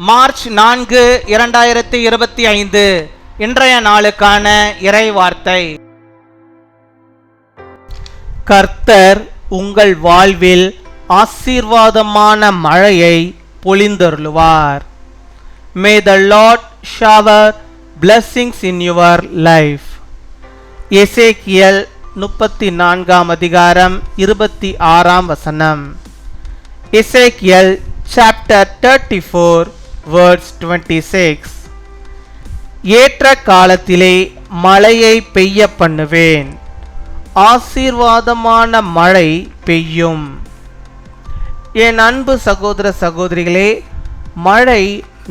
March 4, 2025 இன்றைய நாளுக்கான இறை வார்த்தை. கர்த்தர் உங்கள் வாழ்வில் ஆசீர்வாதமான மழையை பொழிந்தருளுவார். May the Lord shower blessings in your life. எசேக்கியேல் 34 அதிகாரம் 26 வசனம். எசேக்கியேல் chapter 34 verse 26. ஏற்ற காலத்திலே மழையை பெய்ய பண்ணுவேன், ஆசீர்வாதமான மழை பெய்யும். என் அன்பு சகோதர சகோதரிகளே, மழை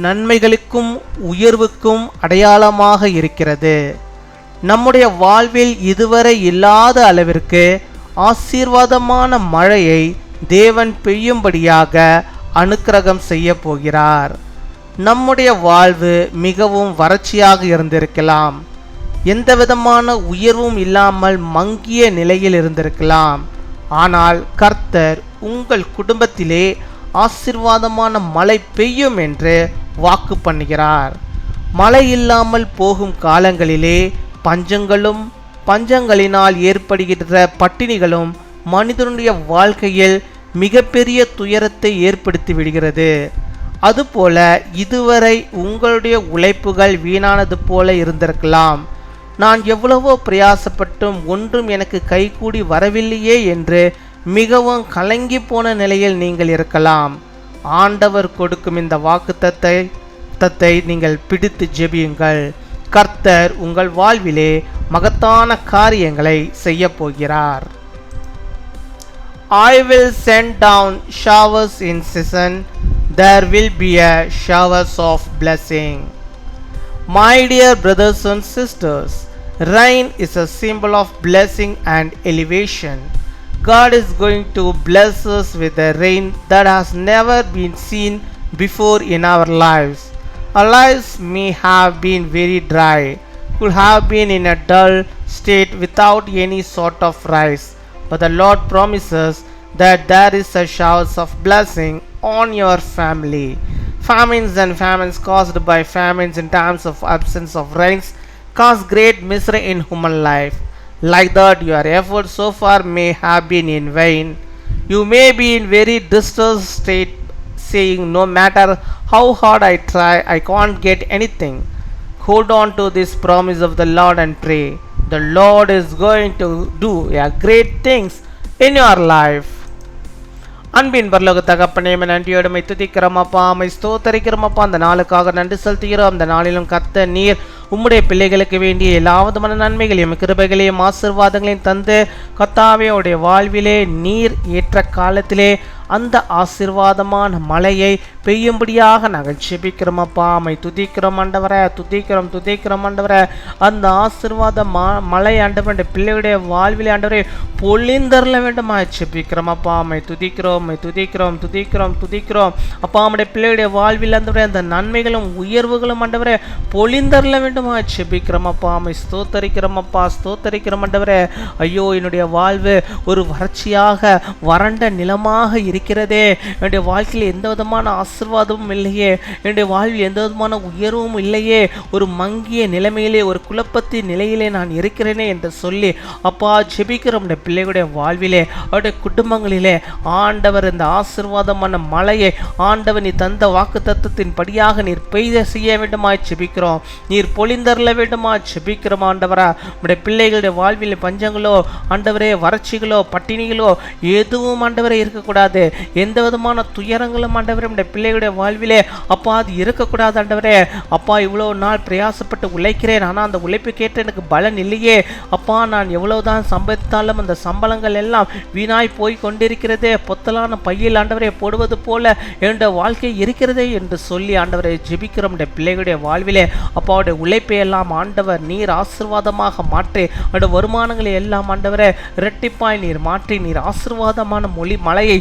நன்மைகளுக்கும் உயர்வுக்கும் அடையாளமாக இருக்கிறது. நம்முடைய வாழ்வில் இதுவரை இல்லாத அளவிற்கு ஆசீர்வாதமான மழையை தேவன் பெய்யும்படியாக அனுக்கிரகம் செய்ய போகிறார். நம்முடைய வாழ்வு மிகவும் வறட்சியாக இருந்திருக்கலாம், எந்த விதமான உயர்வும் இல்லாமல் மங்கிய நிலையில் இருந்திருக்கலாம். ஆனால் கர்த்தர் உங்கள் குடும்பத்திலே ஆசீர்வாதமான மழை பெய்யும் என்று வாக்கு பண்ணுகிறார். மழை இல்லாமல் போகும் காலங்களிலே பஞ்சங்களும் பஞ்சங்களினால் ஏற்படுகின்ற பட்டினிகளும் மனிதனுடைய வாழ்க்கையில் மிகப்பெரிய துயரத்தை ஏற்படுத்தி விடுகிறது. அதுபோல இதுவரை உங்களுடைய உழைப்புகள் வீணானது போல இருந்திருக்கலாம். நான் எவ்வளவோ பிரயாசப்பட்டும் ஒன்றும் எனக்கு கைகூடி வரவில்லையே என்று மிகவும் கலங்கி போன நிலையில் நீங்கள் இருக்கலாம். ஆண்டவர் கொடுக்கும் இந்த வாக்குத்தத்தத்தை நீங்கள் பிடித்து ஜெபியுங்கள். கர்த்தர் உங்கள் வாழ்விலே மகத்தான காரியங்களை செய்ய போகிறார். I will send down showers in season. There will be a showers of blessing. My dear brothers and sisters, rain is a symbol of blessing and elevation. God is going to bless us with a rain that has never been seen before in our lives. Our lives may have been very dry, could have been in a dull state without any sort of rise. But the Lord promises that there is a showers of blessing on your family. Famines and famines caused by famines in times of absence of rains cause great misery in human life. Like that, your efforts so far may have been in vain. You may be in very distressed state, saying, no matter how hard I try, I can't get anything. Hold on to this promise of the Lord and pray. The Lord is going to do great things in your life. அன்பின் பரலோக தகப்பனே, நன்றியோடு my துதிக்கிறோம் அப்பா, my ஸ்தோத்தரிக்கிறோம் அப்பா. அந்த நாளுக்காக நன்றி செலுத்துகிறோம். அந்த நாளிலும் கர்த்தர் நீர் உம்முடைய பிள்ளைகளுக்கு வேண்டிய எல்லா விதமான நன்மைகளையும் கிருபைகளையும் ஆசீர்வாதங்களையும் தந்து கர்த்தாவே உடைய வாழ்விலே நீர் ஏற்ற காலத்திலே அந்த ஆசீர்வாதமான மழையை பெய்யும்படியாக நாங்கள் ஜெபிக்கிறோம் அப்பா. மை துதிக்கிறோம் ஆண்டவரே, துதிக்கிறோம் ஆண்டவரே. அந்த ஆசீர்வாத மழை ஆண்டவரே பிள்ளையுடைய வாழ்விலே ஆண்டவரே பொழிந்தருள வேண்டுமா ஜெபிக்கிறோம் அப்பா. மை துதிக்கிறோம் அப்பா. நம்முடைய பிள்ளையுடைய வாழ்வில் ஆண்டவரே அந்த நன்மைகளும் உயர்வுகளும் ஆண்டவரே பொழிந்தருள வேண்டுமா ஜெபிக்கிறோம் அப்பா. மை ஸ்தோத்தரிக்கிறோம் ஆண்டவரே. ஐயோ, என்னுடைய வாழ்வு ஒரு வறட்சியாக வறண்ட நிலமாக இருக்கிறதே. என்னுடைய வாழ்க்கையில் எந்த விதமான ஆசீர்வாதமும் இல்லையே, என்னுடைய வாழ்வில் எந்த விதமான உயர்வும் இல்லையே, ஒரு மங்கிய நிலைமையிலே ஒரு குழப்பத்தின் நிலையிலே நான் இருக்கிறேனே என்று சொல்லி அப்பா ஜெபிக்கிறோம். பிள்ளைகளுடைய வாழ்விலே அவருடைய குடும்பங்களிலே ஆண்டவர் இந்த ஆசீர்வாதமான மழையை ஆண்டவர் நீ தந்த வாக்கு தத்தத்தின் படியாக நீர் பெய்த செய்ய வேண்டுமாய் ஜெபிக்கிறோம். நீர் பொழிந்தருள வேண்டுமாய் ஜெபிக்கிறோம் ஆண்டவரா. உடைய பிள்ளைகளுடைய வாழ்வில் பஞ்சங்களோ ஆண்டவரே வறட்சிகளோ பட்டினிகளோ எதுவும் ஆண்டவரே இருக்கக்கூடாது. எந்த விதமான துயரங்களும் ஆண்டவரே நம்முடைய பிள்ளைகளுடைய வாழ்விலே அப்பா அது இருக்கக்கூடாது ஆண்டவரே. அப்பா இவ்வளோ நாள் பிரயாசப்பட்டு உழைக்கிறேன், ஆனால் அந்த உழைப்பு கேட்டு எனக்கு பலன் இல்லையே அப்பா. நான் எவ்வளவுதான் சம்பாதித்தாலும் அந்த சம்பளங்கள் எல்லாம் வீணாய் போய் கொண்டிருக்கிறதே, பொத்தலான பையில் ஆண்டவரை போடுவது போல என்னுடைய வாழ்க்கை இருக்கிறதே என்று சொல்லி ஆண்டவரை ஜெபிக்கிறோம். பிள்ளைகளுடைய வாழ்விலே அப்பாவுடைய உழைப்பை எல்லாம் ஆண்டவர் நீர் ஆசீர்வாதமாக மாற்றி அவருடைய வருமானங்களை எல்லாம் ஆண்டவரை இரட்டிப்பாய் நீர் மாற்றி நீர் ஆசீர்வாதமான மழையை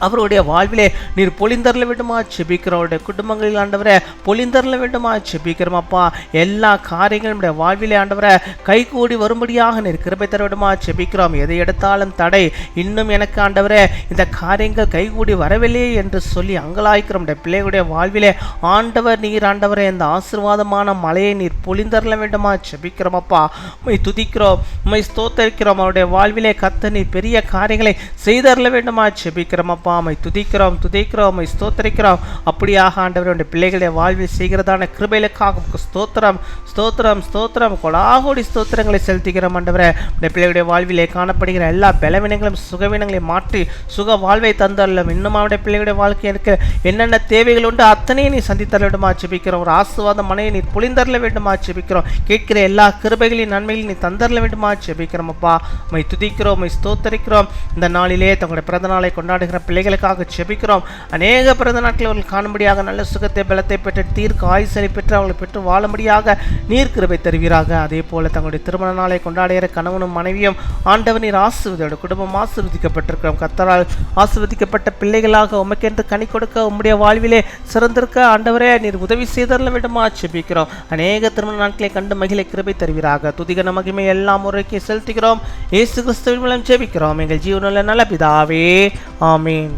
அவருடைய வாழ்விலே நீர் பொழிந்தரல வேண்டுமா செபிக்கிறோம். அவருடைய குடும்பங்களில் ஆண்டவரே பொழிந்தரல வேண்டுமா செபிக்கிறோம் அப்பா. எல்லா காரியங்களும் நம்முடைய வாழ்விலே ஆண்டவரே கைகூடி வரும்படியாக நீர் கிருபை தர வேண்டுமா செபிக்கிறோம். எதை எடுத்தாலும் தடை, இன்னும் எனக்கு ஆண்டவரே இந்த காரியங்கள் கைகூடி வரவில்லையே என்று சொல்லி அங்கலாய்க்கிறோம். பிள்ளைகளுடைய வாழ்விலே ஆண்டவர் நீர் ஆண்டவரே இந்த ஆசீர்வாதமான மலையை நீர் பொழிந்தரல வேண்டுமா செபிக்கிறோம் அப்பா. உம்மை துதிக்கிறோம், உம்மை ஸ்தோத்தரிக்கிறோம். அவருடைய வாழ்விலே கர்த்தர் நீர் பெரிய காரியங்களை செய்தரல வேண்டுமா செபிக்கிறோம் அப்பா. உம்மை துதிக்கிறோம், உம்மை ஸ்தோத்தரிக்கிறோம். அப்படியாக ஆண்டவருடைய பிள்ளைகளுடைய வாழ்வில் செய்கிறதான கிருபைகளுக்காக ஸ்தோத்திரம் ஸ்தோத்திரம் ஸ்தோத்திரம் கொடாகோடி ஸ்தோத்திரங்களை செலுத்துகிறோம் ஆண்டவரே. இந்த பிள்ளைகளுடைய வாழ்விலே காணப்படுகிற எல்லா பலவீனங்களும் சுகவீனங்களை மாற்றி சுக வாழ்வை தந்தரலும். இன்னும் அவருடைய பிள்ளைகளுடைய வாழ்க்கைக்கு என்னென்ன தேவைகள் உண்டு அத்தனையை நீ சந்தித்தர வேண்டுமா செபிக்கிறோம். ஒரு ஆசீர்வாத மனையை நீ பொழிந்தரல வேண்டுமா செபிக்கிறோம். கேட்கிற எல்லா கிருபைகளையும் நன்மைகளையும் நீ தந்தரல வேண்டுமா செபிக்கிறோம் அப்பா. உம்மை துதிக்கிறோம், உம்மை ஸ்தோத்தரிக்கிறோம். இந்த நாளிலே தங்களுடைய பிறந்த நாளை கொண்டாடுகிற பிள்ளைகளுக்காக செபிக்கிறோம். அநேக பிறந்த நாட்களை அவர்கள் காணும்படியாக நல்ல சுகத்தை பலத்தை பெற்று தீர்க்க ஆயுசலை பெற்று அவங்களை பெற்று வாழும்படியாக நீர் கிருபை தருவீராக. அதே போல தங்களுடைய திருமண நாளை கொண்டாடுகிற கணவனும் மனைவியும் ஆண்டவர் நீர் ஆசீர்வதியோட குடும்பம் ஆசீர்வதிக்கப்பட்டிருக்கிறோம். கர்த்தரால் ஆசீர்வதிக்கப்பட்ட பிள்ளைகளாக உமக்கென்று கனி கொடுக்க உம்முடைய வாழ்விலே சிறந்திருக்க ஆண்டவரே நீர் உதவி செய்தரல வேண்டுமா செபிக்கிறோம். அநேக திருமண நாட்களை கண்டு மகிழ கிருபை தருவீராக. துதிகன மகிமை எல்லாம் முறைக்கு செலுத்துகிறோம். இயேசு கிறிஸ்துவின் மூலம் ஜெபிக்கிறோம் எங்கள் ஜீவனுள்ள நல்ல பிதாவே, ஆமீன்.